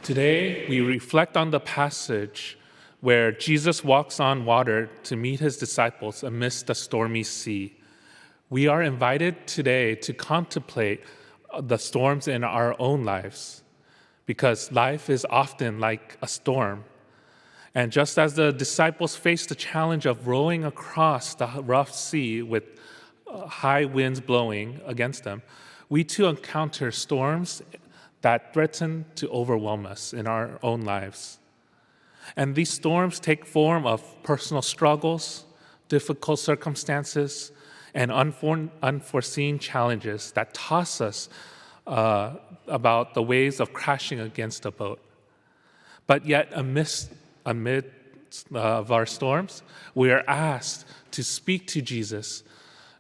Today, we reflect on the passage where Jesus walks on water to meet his disciples amidst the stormy sea. We are invited today to contemplate the storms in our own lives, because life is often like a storm. And just as the disciples faced the challenge of rowing across the rough sea with high winds blowing against them, we too encounter storms that threaten to overwhelm us in our own lives. And these storms take form of personal struggles, difficult circumstances, and unforeseen challenges that toss us about the waves of crashing against a boat. But yet, amidst of our storms, we are asked to speak to Jesus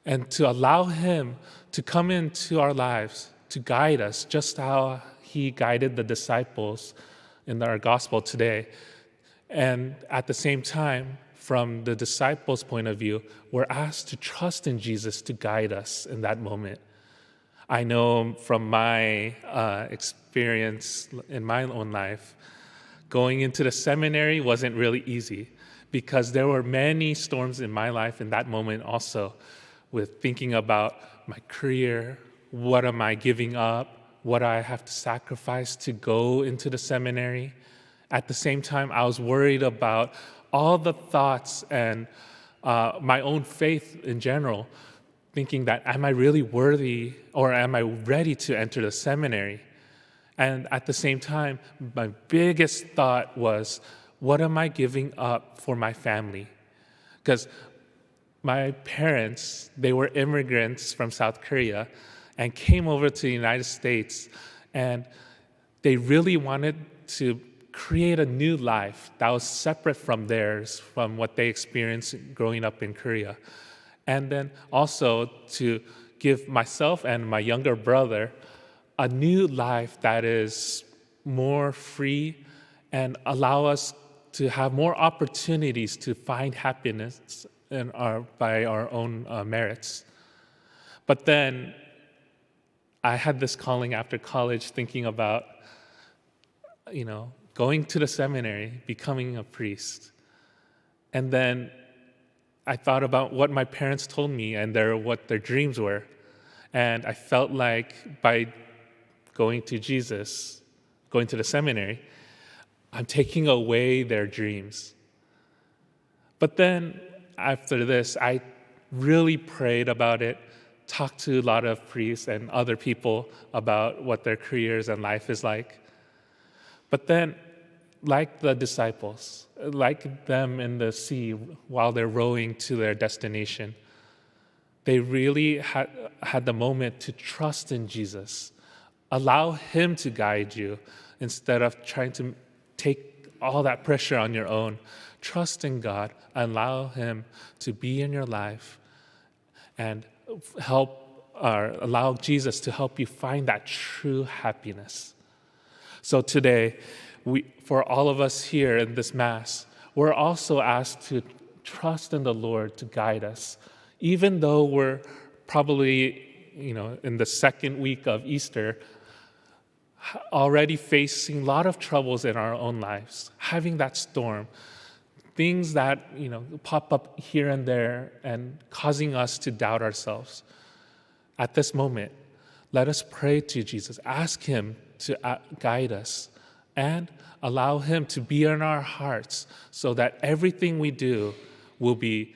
and to allow him to come into our lives, to guide us, just how he guided the disciples in our gospel today. And at the same time, from the disciples' point of view, we're asked to trust in Jesus to guide us in that moment. I know from my experience in my own life, going into the seminary wasn't really easy because there were many storms in my life in that moment also, with thinking about my career, what am I giving up, what I have to sacrifice to go into the seminary. At the same time, I was worried about all the thoughts and my own faith in general, thinking that, am I really worthy or am I ready to enter the seminary? And at the same time, my biggest thought was, what am I giving up for my family? Because my parents, they were immigrants from South Korea and came over to the United States, and they really wanted to create a new life that was separate from theirs, from what they experienced growing up in Korea. And then also to give myself and my younger brother a new life that is more free and allow us to have more opportunities to find happiness by our own merits. But then I had this calling after college, thinking about, going to the seminary, becoming a priest. And then I thought about what my parents told me and what their dreams were. And I felt like by going to Jesus, going to the seminary, I'm taking away their dreams. But then after this, I really prayed about it, talked to a lot of priests and other people about what their careers and life is like. But then, like the disciples, like them in the sea while they're rowing to their destination, they really had the moment to trust in Jesus. Allow him to guide you instead of trying to take all that pressure on your own. Trust in God, allow him to be in your life, and allow Jesus to help you find that true happiness. So today, for all of us here in this Mass, we're also asked to trust in the Lord to guide us, even though we're probably, in the second week of Easter, already facing a lot of troubles in our own lives, having that storm, things that pop up here and there and causing us to doubt ourselves. At this moment, let us pray to Jesus, ask him to guide us, and allow him to be in our hearts so that everything we do will be